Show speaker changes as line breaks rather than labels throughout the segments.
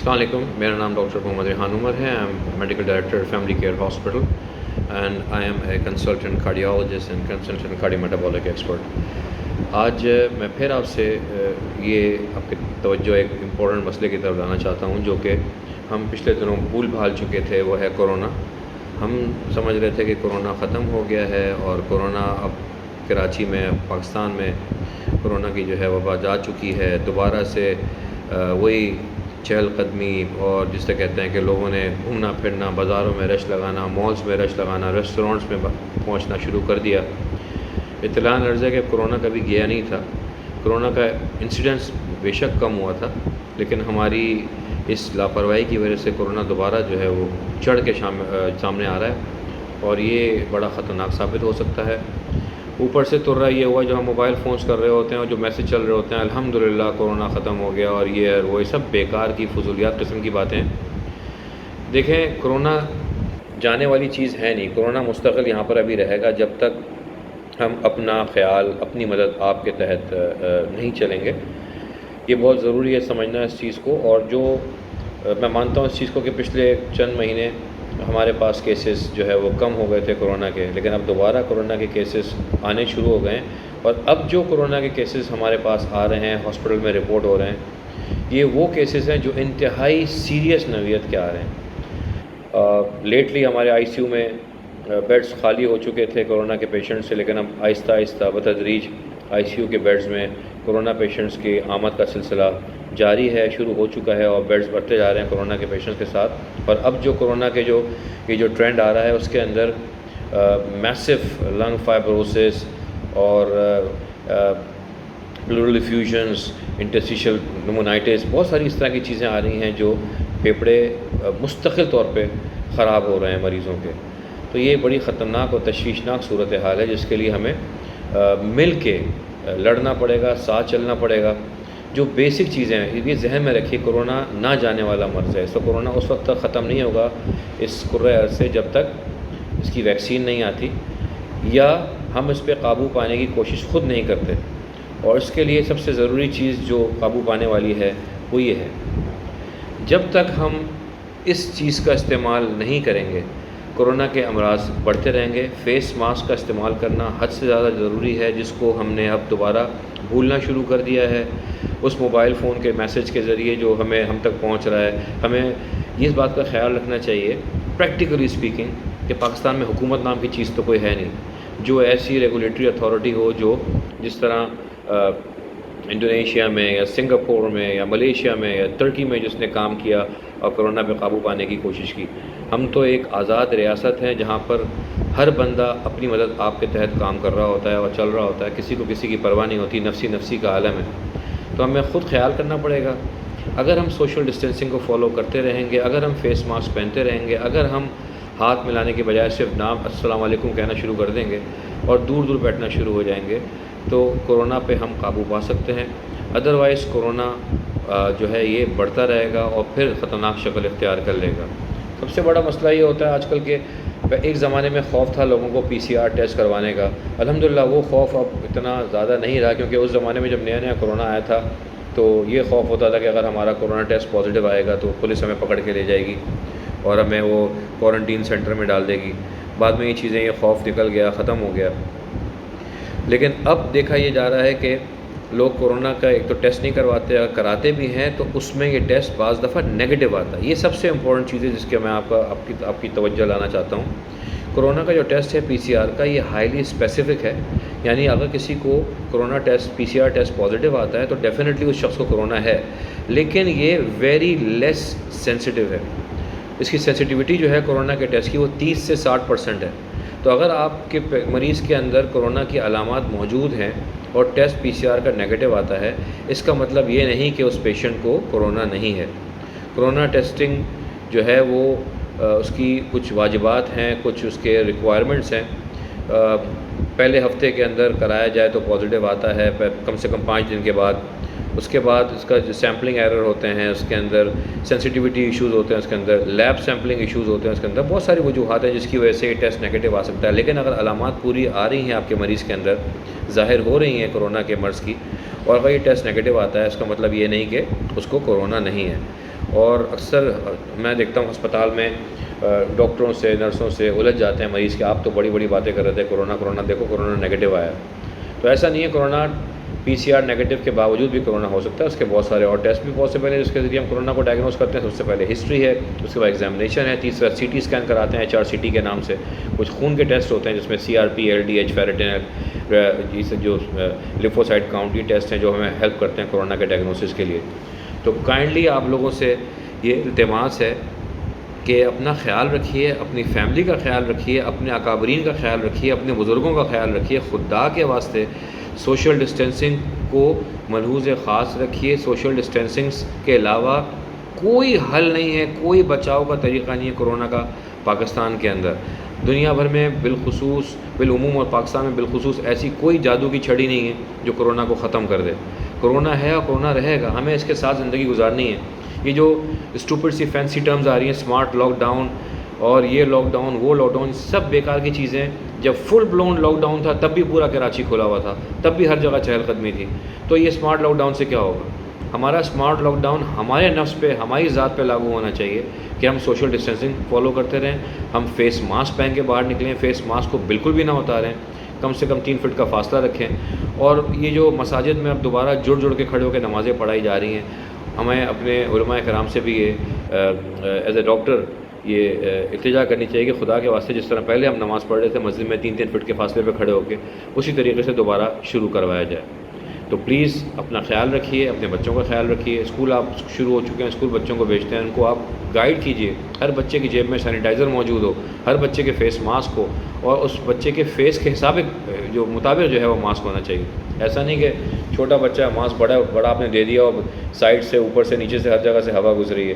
السلام علیکم. میرا نام ڈاکٹر محمد ریحان عمر ہے. I am medical director family care hospital and I am a consultant cardiologist and consultant cardio metabolic expert. آج میں پھر آپ سے یہ آپ کی توجہ ایک امپورٹنٹ مسئلے کی طرف لانا چاہتا ہوں جو کہ ہم پچھلے دنوں بھول بھال چکے تھے. وہ ہے کورونا. ہم سمجھ رہے تھے کہ کورونا ختم ہو گیا ہے اور کورونا اب کراچی میں پاکستان میں کورونا کی جو ہے وبا جا چکی ہے. دوبارہ سے وہی چہل قدمی اور جس سے کہتے ہیں کہ لوگوں نے گھومنا پھرنا، بازاروں میں رش لگانا، مالز میں رش لگانا، ریسٹورینٹس میں پہنچنا شروع کر دیا. اطلاع عرض ہے کہ کورونا کبھی گیا نہیں تھا. کورونا کا انسیڈنس بے شک کم ہوا تھا، لیکن ہماری اس لاپرواہی کی وجہ سے کورونا دوبارہ جو ہے وہ چڑھ کے سامنے آ رہا ہے اور یہ بڑا خطرناک ثابت ہو سکتا ہے. اوپر سے تر رہا یہ ہوا جو ہم موبائل فونز کر رہے ہوتے ہیں اور جو میسج چل رہے ہوتے ہیں الحمدللہ کورونا ختم ہو گیا اور یہ وہ سب بیکار کی فضولیات قسم کی باتیں. دیکھیں، کورونا جانے والی چیز ہے نہیں. کورونا مستقل یہاں پر ابھی رہے گا جب تک ہم اپنا خیال، اپنی مدد آپ کے تحت نہیں چلیں گے. یہ بہت ضروری ہے سمجھنا اس چیز کو. اور جو میں مانتا ہوں اس چیز کو کہ پچھلے چند مہینے ہمارے پاس کیسز جو ہے وہ کم ہو گئے تھے کورونا کے، لیکن اب دوبارہ کورونا کے کیسز آنے شروع ہو گئے ہیں. اور اب جو کورونا کے کیسز ہمارے پاس آ رہے ہیں، ہاسپٹل میں رپورٹ ہو رہے ہیں، یہ وہ کیسز ہیں جو انتہائی سیریس نوعیت کے آ رہے ہیں. لیٹلی ہمارے آئی سی یو میں بیڈز خالی ہو چکے تھے کورونا کے پیشنٹ سے، لیکن اب آہستہ آہستہ بتدریج آئی سی یو کے بیڈز میں کورونا پیشنٹس کی آمد کا سلسلہ جاری ہے، شروع ہو چکا ہے اور بیڈز بڑھتے جا رہے ہیں کورونا کے پیشنٹس کے ساتھ. اور اب جو کورونا کے یہ جو ٹرینڈ آ رہا ہے اس کے اندر میسو لنگ فائبروسس اور پلورل افیوژنس، انٹرسٹیشل نمونائٹس، بہت ساری اس طرح کی چیزیں آ رہی ہیں جو پھیپھڑے مستقل طور پہ خراب ہو رہے ہیں مریضوں کے. تو یہ بڑی خطرناک اور تشویشناک صورتحال ہے جس کے لیے ہمیں مل کے لڑنا پڑے گا، ساتھ چلنا پڑے گا. جو بیسک چیزیں ہیں یہ ذہن میں رکھیے، کورونا نہ جانے والا مرض ہے. تو کورونا اس وقت تک ختم نہیں ہوگا اس کرۂ ارض سے جب تک اس کی ویکسین نہیں آتی یا ہم اس پہ قابو پانے کی کوشش خود نہیں کرتے. اور اس کے لیے سب سے ضروری چیز جو قابو پانے والی ہے وہ یہ ہے، جب تک ہم اس چیز کا استعمال نہیں کریں گے کورونا کے امراض بڑھتے رہیں گے. فیس ماسک کا استعمال کرنا حد سے زیادہ ضروری ہے، جس کو ہم نے اب دوبارہ بھولنا شروع کر دیا ہے. اس موبائل فون کے میسج کے ذریعے جو ہم تک پہنچ رہا ہے، ہمیں اس بات کا خیال رکھنا چاہیے پریکٹیکلی اسپیکنگ کہ پاکستان میں حکومت نام کی چیز تو کوئی ہے نہیں. جو ایسی ریگولیٹری اتھارٹی ہو جو جس طرح انڈونیشیا میں یا سنگاپور میں یا ملیشیا میں یا ترکی میں جس نے کام کیا اور کورونا پہ قابو پانے کی کوشش کی. ہم تو ایک آزاد ریاست ہیں جہاں پر ہر بندہ اپنی مدد آپ کے تحت کام کر رہا ہوتا ہے اور چل رہا ہوتا ہے. کسی کو کسی کی پرواہ نہیں ہوتی. نفسی کا عالم ہے. تو ہمیں خود خیال کرنا پڑے گا. اگر ہم سوشل ڈسٹینسنگ کو فالو کرتے رہیں گے، اگر ہم فیس ماسک پہنتے رہیں گے، اگر ہم ہاتھ ملانے کے بجائے صرف نام السلام علیکم کہنا شروع کر دیں گے اور دور دور بیٹھنا شروع ہو جائیں گے تو کورونا پہ ہم قابو پا سکتے ہیں. ادروائز کورونا جو ہے یہ بڑھتا رہے گا اور پھر خطرناک شکل اختیار کر لے گا. سب سے بڑا مسئلہ یہ ہوتا ہے آج کل کہ ایک زمانے میں خوف تھا لوگوں کو پی سی آر ٹیسٹ کروانے کا. الحمدللہ وہ خوف اب اتنا زیادہ نہیں رہا، کیونکہ اس زمانے میں جب نیا کورونا آیا تھا تو یہ خوف ہوتا تھا کہ اگر ہمارا کورونا ٹیسٹ پازیٹیو آئے گا تو پولیس ہمیں پکڑ کے لے جائے گی اور ہمیں وہ کوارنٹین سینٹر میں ڈال دے گی. بعد میں یہ چیزیں، یہ خوف نکل گیا، ختم ہو گیا. لیکن اب دیکھا یہ جا رہا ہے کہ لوگ کورونا کا ایک تو ٹیسٹ نہیں کرواتے، اگر کراتے بھی ہیں تو اس میں یہ ٹیسٹ بعض دفعہ نیگیٹو آتا ہے. یہ سب سے امپورٹنٹ چیز ہے جس کے میں آپ کی توجہ لانا چاہتا ہوں. کورونا کا جو ٹیسٹ ہے پی سی آر کا، یہ ہائیلی اسپیسیفک ہے. یعنی اگر کسی کو کورونا ٹیسٹ پی سی آر ٹیسٹ پازیٹیو آتا ہے تو ڈیفینیٹلی اس شخص کو کورونا ہے، لیکن یہ ویری لیس سینسٹیو ہے. اس کی سینسٹیوٹی جو ہے کورونا کے ٹیسٹ کی وہ 30 سے 60% ہے. تو اگر آپ کے مریض کے اندر کورونا کی علامات موجود ہیں اور ٹیسٹ پی سی آر کا نیگیٹو آتا ہے، اس کا مطلب یہ نہیں کہ اس پیشنٹ کو کورونا نہیں ہے. کورونا ٹیسٹنگ جو ہے وہ اس کی کچھ واجبات ہیں، کچھ اس کے ریکوائرمنٹس ہیں. پہلے ہفتے کے اندر کرایا جائے تو پازیٹیو آتا ہے کم سے کم 5 دن کے بعد. اس کے بعد اس کا جو سیمپلنگ ایرر ہوتے ہیں، اس کے اندر سینسٹیوٹی ایشوز ہوتے ہیں، اس کے اندر لیب سیمپلنگ ایشوز ہوتے ہیں، اس کے اندر بہت ساری وجوہات ہیں جس کی وجہ سے یہ ٹیسٹ نیگیٹو آ سکتا ہے. لیکن اگر علامات پوری آ رہی ہیں آپ کے مریض کے اندر، ظاہر ہو رہی ہیں کورونا کے مرض کی، اور اگر یہ ٹیسٹ نیگیٹو آتا ہے اس کا مطلب یہ نہیں کہ اس کو کورونا نہیں ہے. اور اکثر میں دیکھتا ہوں ہسپتال میں ڈاکٹروں سے نرسوں سے الجھ جاتے ہیں مریض کہ آپ تو بڑی بڑی باتیں کر رہے تھے کرونا دیکھو کرونا نگیٹو آیا. تو ایسا نہیں ہے. کرونا PCR نگیٹو کے باوجود بھی کرونا ہو سکتا ہے. اس کے بہت سارے اور ٹیسٹ بھی پاسبل ہیں جس کے ذریعے ہم کرونا کو ڈائگنوز کرتے ہیں. سب سے پہلے ہسٹری ہے, اس کے بعد ایگزامینیشن ہے, تیسرا CT اسکین کراتے ہیں HRCT کے نام سے. کچھ خون کے ٹیسٹ ہوتے ہیں جس میں CRP LDH فیریٹن جو لیفوسائٹ کاؤنٹ, یہ ٹیسٹ ہیں جو ہمیں ہیلپ کرتے ہیں کرونا کے ڈائگنوسس کے لیے. تو کائنڈلی آپ لوگوں سے یہ التماس ہے کہ اپنا خیال رکھیے, اپنی فیملی کا خیال رکھیے, اپنے اکابرین کا خیال رکھیے, اپنے بزرگوں کا خیال رکھیے. خدا کے واسطے سوشل ڈسٹینسنگ کو ملحوظ خاص رکھیے. سوشل ڈسٹینسنگ کے علاوہ کوئی حل نہیں ہے, کوئی بچاؤ کا طریقہ نہیں ہے کرونا کا پاکستان کے اندر. دنیا بھر میں بالعموم اور پاکستان میں بالخصوص ایسی کوئی جادو کی چھڑی نہیں ہے جو کرونا کو ختم کر دے. کرونا ہے اور کرونا رہے گا, ہمیں اس کے ساتھ زندگی گزارنی ہے. یہ جو اسٹوپڈ سی فینسی ٹرمز آ رہی ہیں, اسمارٹ لاک ڈاؤن اور یہ لاک ڈاؤن وہ لاک ڈاؤن, سب بیکار کی چیزیں. جب فل بلون لاک ڈاؤن تھا تب بھی پورا کراچی کھلا ہوا تھا, تب بھی ہر جگہ چہل قدمی تھی. تو یہ اسمارٹ لاک ڈاؤن سے کیا ہوگا؟ ہمارا اسمارٹ لاک ڈاؤن ہمارے نفس پہ, ہماری ذات پہ لاگو ہونا چاہیے کہ ہم سوشل ڈسٹینسنگ فالو کرتے رہیں, ہم فیس ماسک پہن کے باہر نکلیں, فیس ماسک کو بالکل بھی نہ اتاریں, کم سے کم 3 فٹ کا فاصلہ رکھیں. اور یہ جو مساجد میں اب دوبارہ جڑ کے کھڑے ہو کے نمازیں پڑھائی جا رہی ہیں, ہمیں اپنے علماء کرام سے بھی یہ ایز اے ڈاکٹر یہ التجا کرنی چاہیے کہ خدا کے واسطے جس طرح پہلے ہم نماز پڑھ رہے تھے مسجد میں 3 فٹ کے فاصلے پہ کھڑے ہو کے, اسی طریقے سے دوبارہ شروع کروایا جائے. تو پلیز اپنا خیال رکھیے, اپنے بچوں کا خیال رکھیے. اسکول آپ شروع ہو چکے ہیں, اسکول بچوں کو بھیجتے ہیں, ان کو آپ گائیڈ کیجیے. ہر بچے کی جیب میں سینیٹائزر موجود ہو, ہر بچے کے فیس ماسک ہو, اور اس بچے کے فیس کے مطابق جو ہے وہ ماسک ہونا چاہیے. ایسا نہیں کہ چھوٹا بچہ ماسک بڑا آپ نے دے دیا اور سائڈ سے اوپر سے نیچے سے ہر جگہ سے ہوا گزری ہے.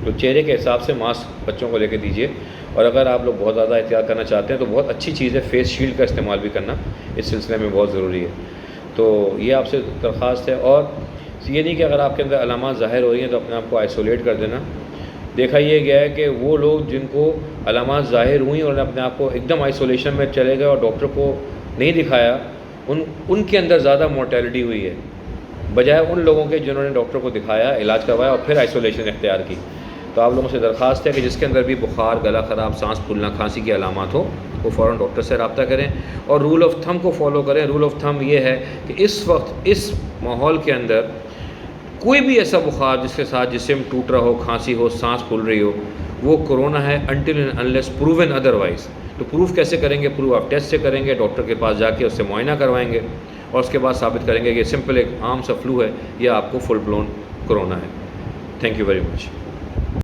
تو چہرے کے حساب سے ماسک بچوں کو لے کے دیجیے. اور اگر آپ لوگ بہت زیادہ احتیاط کرنا چاہتے ہیں تو بہت اچھی چیز ہے, فیس شیلڈ کا استعمال بھی کرنا اس سلسلے میں بہت ضروری ہے. تو یہ آپ سے درخواست ہے. اور یہ نہیں کہ اگر آپ کے اندر علامات ظاہر ہو رہی ہیں تو اپنے آپ کو آئسولیٹ کر دینا. دیکھا یہ گیا ہے کہ وہ لوگ جن کو علامات ظاہر ہوئیں اور اپنے آپ کو ایک دم آئسولیشن میں چلے گئے اور ڈاکٹر کو نہیں دکھایا, ان کے اندر زیادہ مورٹیلٹی ہوئی ہے بجائے ان لوگوں کے جنہوں نے ڈاکٹر کو دکھایا, علاج کروایا اور پھر آئسولیشن اختیار کی. تو آپ لوگوں سے درخواست ہے کہ جس کے اندر بھی بخار, گلا خراب, سانس پھولنا, کھانسی کی علامات ہو وہ فوراً ڈاکٹر سے رابطہ کریں اور رول آف تھم کو فالو کریں. رول آف تھم یہ ہے کہ اس وقت اس ماحول کے اندر کوئی بھی ایسا بخار جس کے ساتھ جسم ٹوٹ رہا ہو, کھانسی ہو, سانس پھول رہی ہو, وہ کرونا ہے until and unless proven otherwise. تو پروف کیسے کریں گے؟ پروف آپ ٹیسٹ سے کریں گے, ڈاکٹر کے پاس جا کے اس سے معائنہ کروائیں گے اور اس کے بعد ثابت کریں گے کہ سمپل ایک عام سا فلو ہے یا آپ کو فل بلون کرونا ہے. Thank you very much.